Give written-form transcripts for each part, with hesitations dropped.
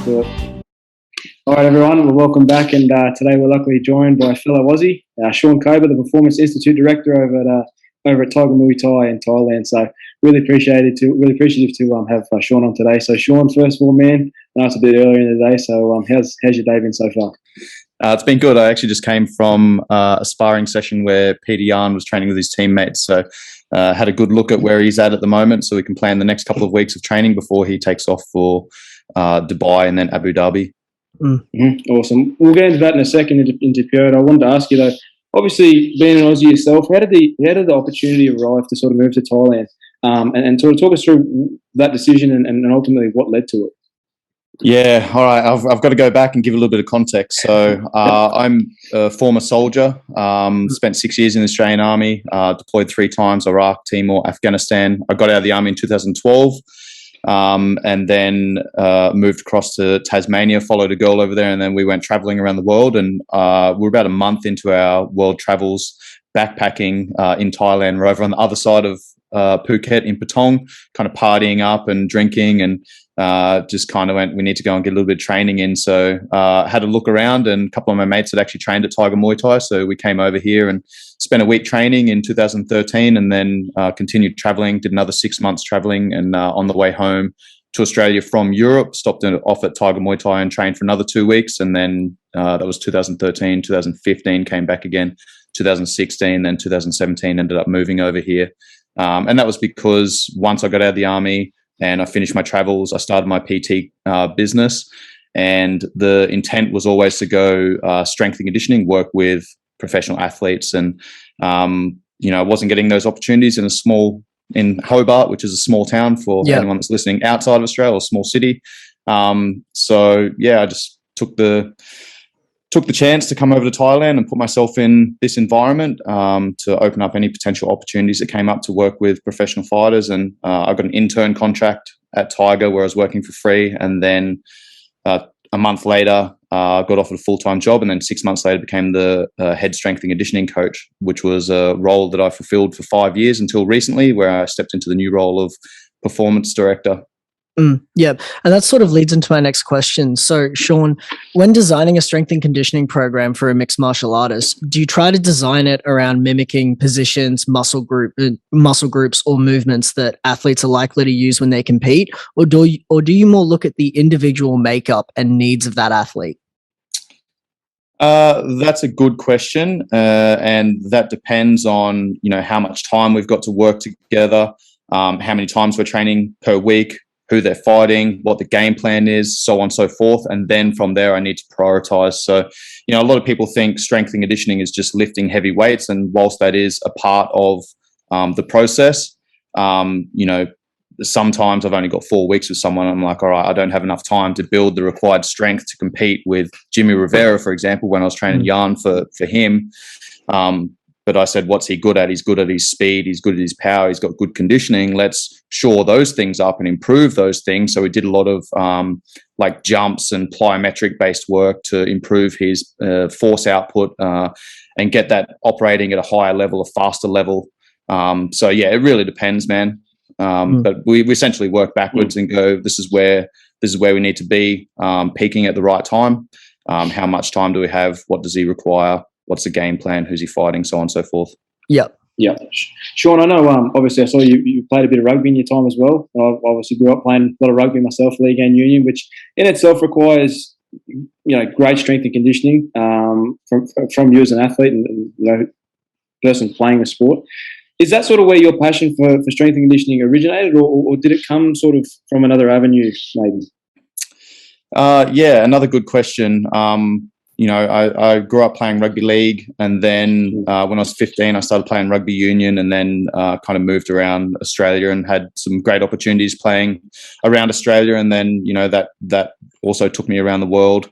All right, everyone. Well, welcome back, and today we're luckily joined by fellow Aussie, Shaun, the Performance Institute Director over at Tiger Muay Thai in Thailand. So really appreciative to have Shaun on today. So Shaun, first of all, man, I know it's a bit earlier in the day, so how's your day been so far? It's been good. I actually just came from a sparring session where Petr was training with his teammates. So had a good look at where he's at the moment, so we can plan the next couple of weeks of training before he takes off for Dubai and then Abu Dhabi. Mm-hmm. Awesome. We'll get into that in a second into Petr. I wanted to ask you though, obviously being an Aussie yourself, how did the opportunity arrive to sort of move to Thailand, and sort of talk us through that decision and ultimately what led to it? Yeah, all right. I've got to go back and give a little bit of context. So I'm a former soldier, spent 6 years in the Australian Army, deployed 3 times, Iraq, Timor, Afghanistan. I got out of the Army in 2012 and then moved across to Tasmania, followed a girl over there, and then we went traveling around the world. And we're about a month into our world travels, backpacking in Thailand. We're over on the other side of Phuket in Patong, kind of partying up and drinking, and just kind of went, we need to go and get a little bit of training in. So had a look around, and a couple of my mates had actually trained at Tiger Muay Thai. So we came over here and spent a week training in 2013, and then continued traveling, did another 6 months traveling, and on the way home to Australia from Europe, stopped off at Tiger Muay Thai and trained for another 2 weeks. And then that was 2013, 2015, came back again, 2016, then 2017, ended up moving over here. And that was because once I got out of the Army and I finished my travels, I started my PT business, and the intent was always to go strength and conditioning, work with professional athletes, and I wasn't getting those opportunities in Hobart, which is a small town for anyone that's listening outside of Australia, or small city. So I just took the chance to come over to Thailand and put myself in this environment to open up any potential opportunities that came up to work with professional fighters. And I got an intern contract at Tiger where I was working for free. And then a month later, got offered a full-time job. And then 6 months later, became the head strength and conditioning coach, which was a role that I fulfilled for 5 years until recently, where I stepped into the new role of performance director. Yeah, and that sort of leads into my next question. So, Shaun, when designing a strength and conditioning program for a mixed martial artist, do you try to design it around mimicking positions, muscle groups, or movements that athletes are likely to use when they compete, or do you more look at the individual makeup and needs of that athlete? That's a good question, and that depends on how much time we've got to work together, how many times we're training per week, who they're fighting, what the game plan is, so on and so forth. And then from there, I need to prioritize. So, a lot of people think strength and conditioning is just lifting heavy weights. And whilst that is a part of the process, sometimes I've only got 4 weeks with someone. I'm like, all right, I don't have enough time to build the required strength to compete with Jimmy Rivera, for example, when I was training Jan for him. But I said, what's he good at? He's good at his speed. He's good at his power. He's got good conditioning. Let's shore those things up and improve those things. So we did a lot of like jumps and plyometric based work to improve his force output and get that operating at a higher level, a faster level. So it really depends, man. But we essentially work backwards and go, this is where we need to be, peaking at the right time. How much time do we have? What does he require? What's the game plan? Who's he fighting? So on and so forth. Yeah. Shaun, I know, obviously I saw you played a bit of rugby in your time as well. I obviously grew up playing a lot of rugby myself, league and union, which in itself requires, great strength and conditioning from you as an athlete and person playing the sport. Is that sort of where your passion for strength and conditioning originated, or did it come sort of from another avenue maybe? Another good question. I grew up playing rugby league, and then when I was 15, I started playing rugby union, and then kind of moved around Australia and had some great opportunities playing around Australia. And then, that also took me around the world.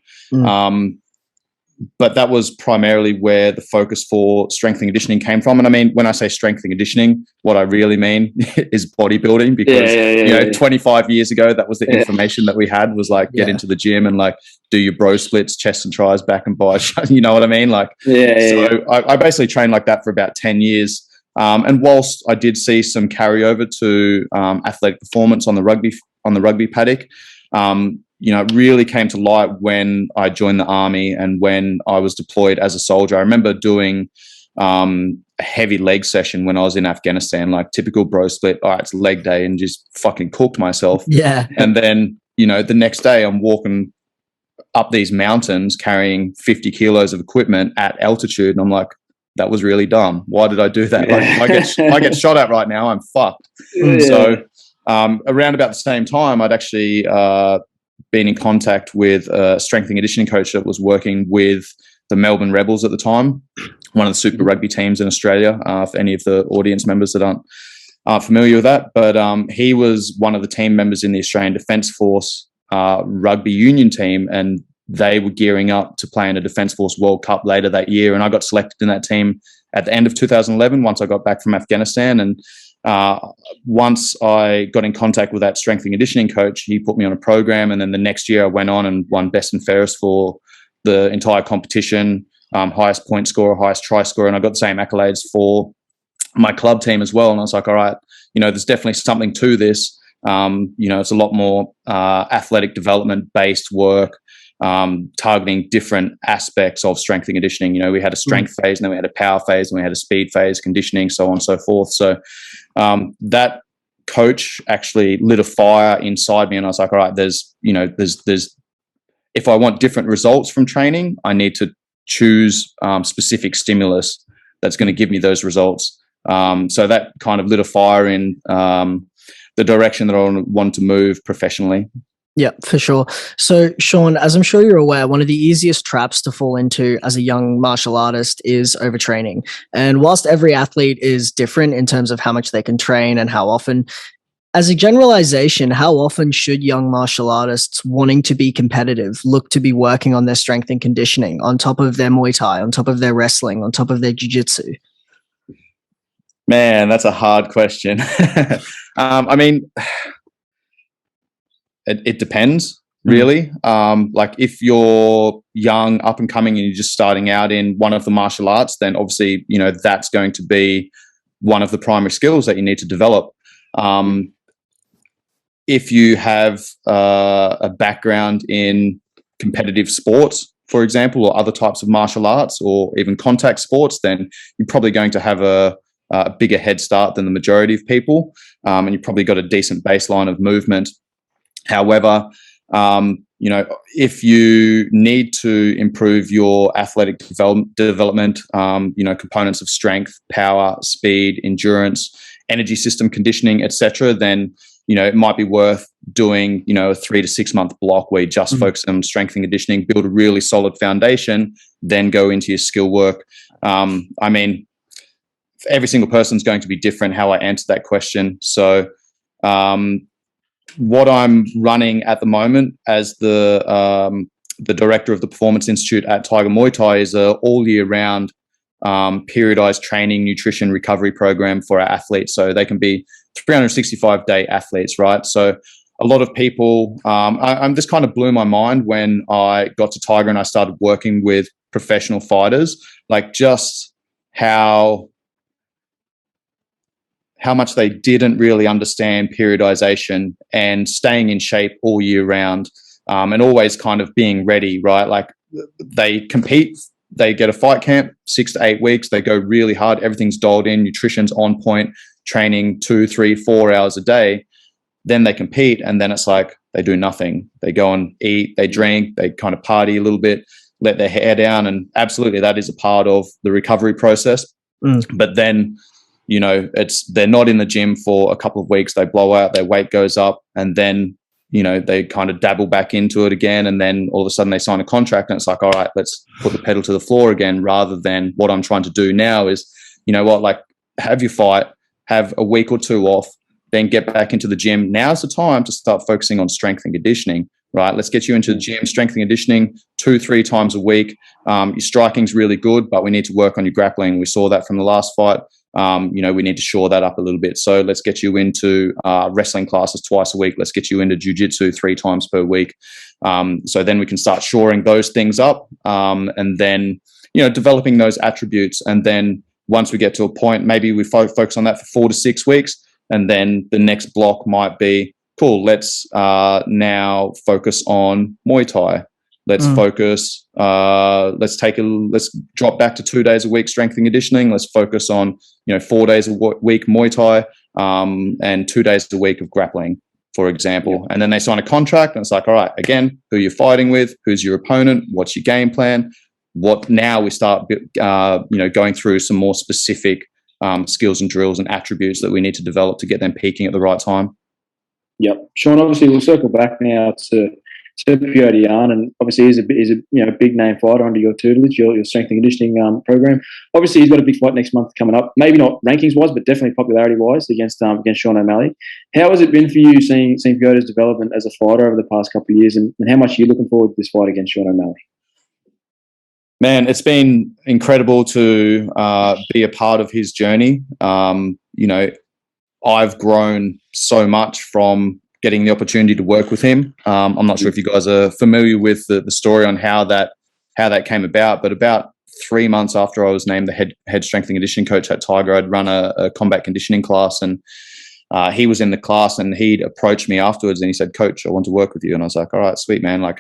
But that was primarily where the focus for strength and conditioning came from. And I mean, when I say strength and conditioning, what I really mean is bodybuilding, because 25 years ago, that was the information that we had, was like, get into the gym and like do your bro splits, chest and tris, back and bi. You know what I mean? Like, I basically trained like that for about 10 years. And whilst I did see some carryover to athletic performance on the rugby paddock, it really came to light when I joined the army and when I was deployed as a soldier. I remember doing a heavy leg session when I was in Afghanistan, like typical bro split. All right, it's leg day, and just fucking cooked myself. Yeah. And then, the next day I'm walking up these mountains carrying 50 kilos of equipment at altitude. And I'm like, that was really dumb. Why did I do that? Like, I get shot at right now. I'm fucked. Yeah. So around about the same time, I'd actually been in contact with a strength and conditioning coach that was working with the Melbourne Rebels at the time, one of the Super Rugby teams in Australia, for any of the audience members that aren't familiar with that. But he was one of the team members in the Australian Defence Force rugby union team, and they were gearing up to play in a Defence Force World Cup later that year. And I got selected in that team at the end of 2011 once I got back from Afghanistan. And once I got in contact with that strength and conditioning coach, he put me on a program. And then the next year I went on and won best and fairest for the entire competition, highest point scorer, highest try scorer. And I got the same accolades for my club team as well. And I was like, all right, there's definitely something to this. It's a lot more athletic development based work, targeting different aspects of strength and conditioning. We had a strength phase, and then we had a power phase, and we had a speed phase, conditioning, so on and so forth. So that coach actually lit a fire inside me, and I was like, all right, there's if I want different results from training, I need to choose specific stimulus that's going to give me those results. So that kind of lit a fire in the direction that I want to move professionally. Yeah, for sure. So, Shaun, as I'm sure you're aware, one of the easiest traps to fall into as a young martial artist is overtraining. And whilst every athlete is different in terms of how much they can train and how often, as a generalization, how often should young martial artists wanting to be competitive look to be working on their strength and conditioning on top of their Muay Thai, on top of their wrestling, on top of their jiu-jitsu? Man, that's a hard question. I mean, it depends, really. Like if you're young, up and coming, and you're just starting out in one of the martial arts, then obviously, that's going to be one of the primary skills that you need to develop. If you have a background in competitive sports, for example, or other types of martial arts, or even contact sports, then you're probably going to have a bigger head start than the majority of people, and you've probably got a decent baseline of movement. However, if you need to improve your athletic development, components of strength, power, speed, endurance, energy system conditioning, etc., then it might be worth doing a 3 to 6 month block where you just focus on strength and conditioning, build a really solid foundation, then go into your skill work. I mean, every single person's going to be different how I answer that question. So what I'm running at the moment as the director of the Performance Institute at Tiger Muay Thai is a all year round periodized training, nutrition, recovery program for our athletes. So they can be 365-day athletes, right? So a lot of people, I'm just kind of blew my mind when I got to Tiger and I started working with professional fighters, like just how much they didn't really understand periodization and staying in shape all year round, and always kind of being ready, right? Like they compete, they get a fight camp, 6 to 8 weeks, they go really hard, everything's dialed in, nutrition's on point, training 2, 3, 4 hours a day. Then they compete, and then it's like they do nothing. They go and eat, they drink, they kind of party a little bit, let their hair down, and absolutely that is a part of the recovery process. But then they're not in the gym for a couple of weeks, they blow out, their weight goes up, and then they kind of dabble back into it again, and then all of a sudden they sign a contract, and it's like, all right, let's put the pedal to the floor again, rather than what I'm trying to do now is, like have your fight, have a week or two off, then get back into the gym. Now's the time to start focusing on strength and conditioning, right? Let's get you into the gym, strength and conditioning 2-3 times a week. Your striking's really good, but we need to work on your grappling. We saw that from the last fight. We need to shore that up a little bit. So let's get you into wrestling classes twice a week. Let's get you into jiu-jitsu 3 times per week. So then we can start shoring those things up, and then, developing those attributes. And then once we get to a point, maybe we focus on that for 4 to 6 weeks. And then the next block might be cool, let's now focus on Muay Thai. Let's focus, let's drop back to 2 days a week strength and conditioning. Let's focus on, 4 days a week Muay Thai, and 2 days a week of grappling, for example. And then they sign a contract and it's like, all right, again, who you're fighting with, who's your opponent, what's your game plan? Now we start, going through some more specific skills and drills and attributes that we need to develop to get them peaking at the right time. Yep. Shaun, obviously we'll circle back now to Petr, and obviously he's a big name fighter under your tutelage, your strength and conditioning program. Obviously he's got a big fight next month coming up. Maybe not rankings wise, but definitely popularity wise against Shaun O'Malley. How has it been for you seeing Petr's development as a fighter over the past couple of years, and how much are you looking forward to this fight against Shaun O'Malley? Man, it's been incredible to be a part of his journey. I've grown so much from getting the opportunity to work with him. I'm not sure if you guys are familiar with the story on how that came about, but about 3 months after I was named the head strength and conditioning coach at Tiger, I'd run a combat conditioning class, and he was in the class, and he'd approached me afterwards and he said, "Coach, I want to work with you." And I was like, "All right, sweet, man." Like,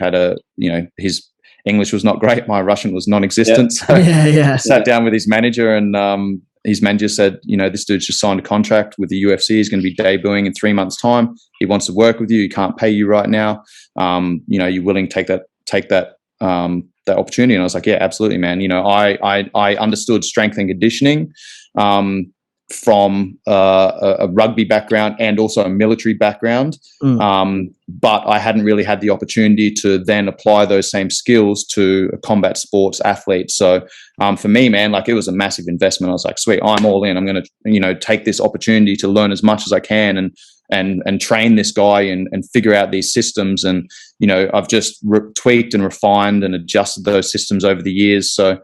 his English was not great. My Russian was non-existent. Yeah. So I sat down with his manager, and his manager said, "This dude's just signed a contract with the UFC. He's going to be debuting in 3 months' time. He wants to work with you. He can't pay you right now. You're willing to take that opportunity?" And I was like, "Yeah, absolutely, man." I understood strength and conditioning from a rugby background and also a military background, but I hadn't really had the opportunity to then apply those same skills to a combat sports athlete. So for me, man, like, it was a massive investment. I was like, sweet, I'm all in. I'm going to take this opportunity to learn as much as I can and train this guy and figure out these systems. And I've just tweaked and refined and adjusted those systems over the years. So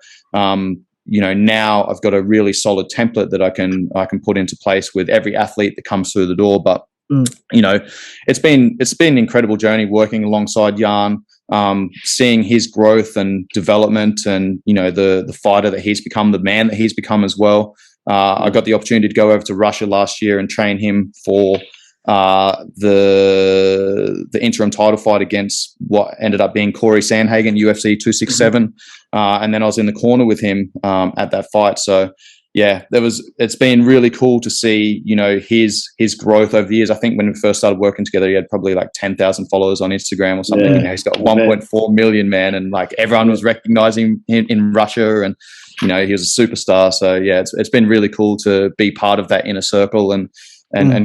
now I've got a really solid template that I can put into place with every athlete that comes through the door. But it's been an incredible journey working alongside Jan, seeing his growth and development, and the fighter that he's become, the man that he's become as well. I got the opportunity to go over to Russia last year and train him for the interim title fight against what ended up being Corey Sandhagen, UFC 267, and then I was in the corner with him at that fight. So yeah, it's been really cool to see his growth over the years. I think when we first started working together, he had probably like 10,000 followers on Instagram or something. Yeah. He's got 1.4 million, man, and like everyone was recognizing him in Russia, and he was a superstar. So yeah, it's been really cool to be part of that inner circle and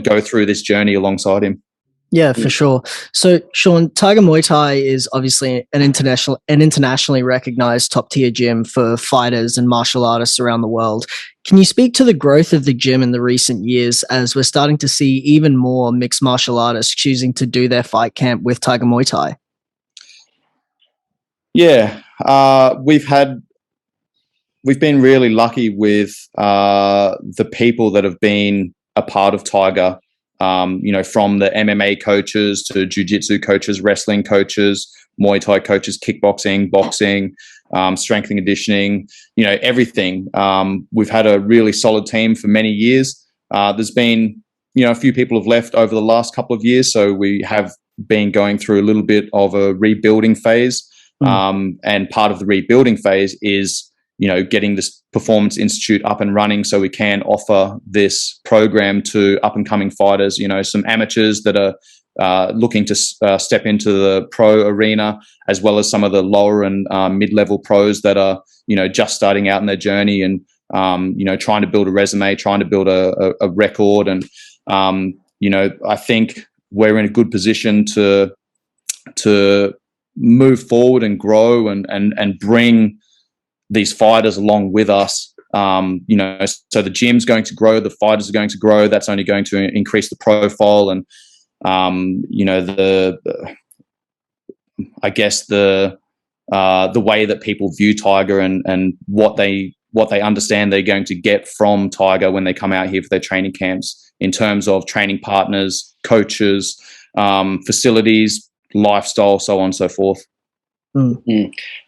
go through this journey alongside him. Yeah, for sure. So, Shaun, Tiger Muay Thai is obviously an internationally recognized top-tier gym for fighters and martial artists around the world. Can you speak to the growth of the gym in the recent years, as we're starting to see even more mixed martial artists choosing to do their fight camp with Tiger Muay Thai? Yeah, we've been really lucky with the people that have been a part of Tiger, from the MMA coaches to jiu-jitsu coaches, wrestling coaches, Muay Thai coaches, kickboxing, boxing, strength and conditioning, everything. We've had a really solid team for many years. There's been, a few people have left over the last couple of years, so we have been going through a little bit of a rebuilding phase. And part of the rebuilding phase is getting this Performance Institute up and running so we can offer this program to up-and-coming fighters, some amateurs that are looking to step into the pro arena, as well as some of the lower and mid-level pros that are, just starting out in their journey and, trying to build a resume, trying to build a record. And, I think we're in a good position to move forward and grow and bring these fighters along with us. So the gym's going to grow, the fighters are going to grow. That's only going to increase the profile and, I guess the way that people view Tiger and what they understand they're going to get from Tiger when they come out here for their training camps, in terms of training partners, coaches, facilities, lifestyle, so on and so forth.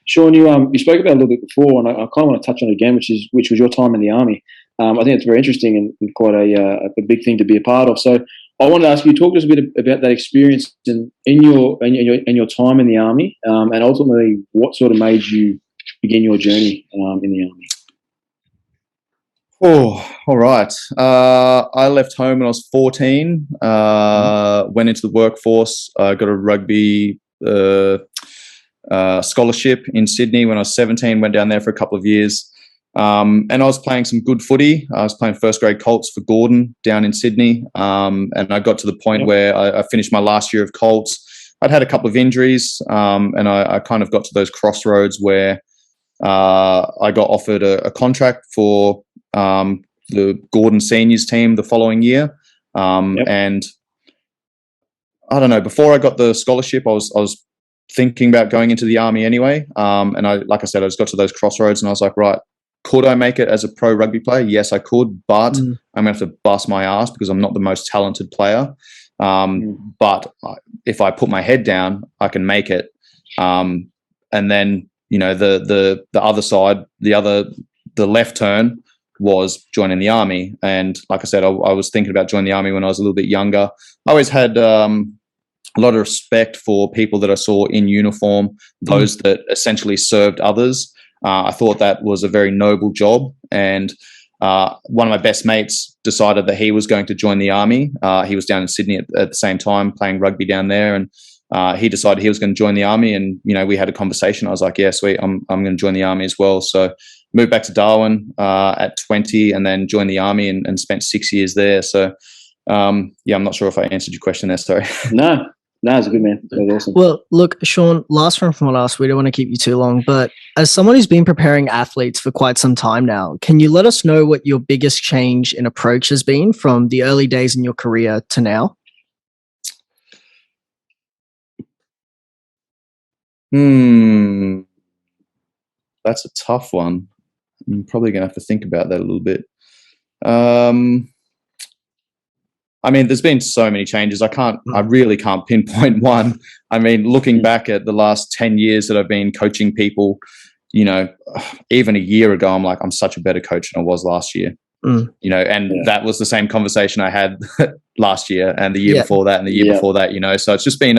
Shaun, you spoke about it a little bit before, and I kind of want to touch on it again, which was your time in the army. I think it's very interesting and quite a big thing to be a part of. So I wanted to ask you, talk to us a bit about that experience in your time in the army, and ultimately what sort of made you begin your journey in the army. Oh, all right. I left home when I was 14, went into the workforce. I got a rugby scholarship in Sydney when I was 17, went down there for a couple of years. And I was playing some good footy. I was playing first grade Colts for Gordon down in Sydney. And I got to the point where I finished my last year of Colts. I'd had a couple of injuries, and I kind of got to those crossroads where I got offered a contract for the Gordon seniors team the following year. And I don't know, before I got the scholarship, I was thinking about going into the army anyway. And like I said, I just got to those crossroads and I was like, right, could I make it as a pro rugby player? Yes, I could, but I'm going to have to bust my ass because I'm not the most talented player. But if I put my head down, I can make it. And then, the other side, the left turn was joining the army. And like I said, I was thinking about joining the army when I was a little bit younger. I always had a lot of respect for people that I saw in uniform, those that essentially served others. I thought that was a very noble job. And one of my best mates decided that he was going to join the army. He was down in Sydney at the same time playing rugby down there. And he decided he was going to join the army. And, we had a conversation. I was like, yeah, sweet, I'm going to join the army as well. So moved back to Darwin at 20 and then joined the army and spent 6 years there. So, I'm not sure if I answered your question there. Sorry. No, it's a good, man. That was awesome. Well, look, Shaun, last one from what I asked, we don't want to keep you too long, but as someone who's been preparing athletes for quite some time now, can you let us know what your biggest change in approach has been from the early days in your career to now? That's a tough one. I'm probably going to have to think about that a little bit. There's been so many changes. I really can't pinpoint one. Looking back at the last 10 years that I've been coaching people, even a year ago, I'm like, I'm such a better coach than I was last year. That was the same conversation I had last year and the year before that and the year before that, so it's just been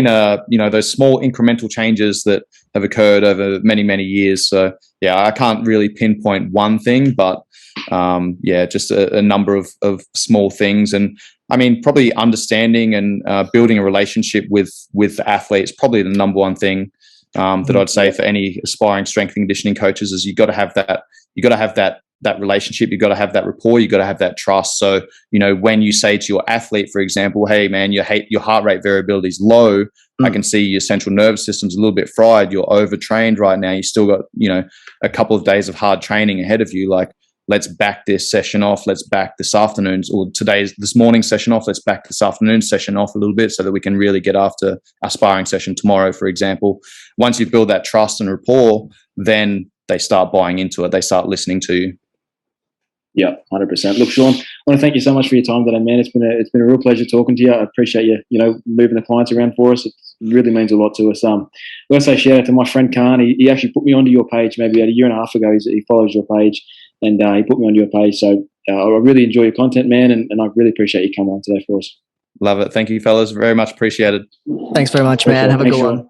those small incremental changes that have occurred over many, many years. So I can't really pinpoint one thing, but just a number of small things. And probably understanding and building a relationship with athletes, probably the number one thing that I'd say for any aspiring strength and conditioning coaches is you got to have that relationship. You've got to have that rapport. You've got to have that trust. So, when you say to your athlete, for example, hey man, your heart rate variability is low. I can see your central nervous system's a little bit fried. You're overtrained right now. You still got, a couple of days of hard training ahead of you. Like, let's back this session off. Let's back this afternoon's or this morning's session off. Let's back this afternoon's session off a little bit so that we can really get after our sparring session tomorrow, for example. Once you build that trust and rapport, then they start buying into it. They start listening to you. Yeah, 100%. Look, Shaun, I want to thank you so much for your time today, man. It's been a real pleasure talking to you. I appreciate you, moving the clients around for us. It really means a lot to us. I want to say shout out to my friend Khan. He actually put me onto your page maybe about a year and a half ago. He follows your page, and he put me onto your page. So I really enjoy your content, man, and I really appreciate you coming on today for us. Love it. Thank you, fellas. Very much appreciated. Thanks very much, man. Have a good one.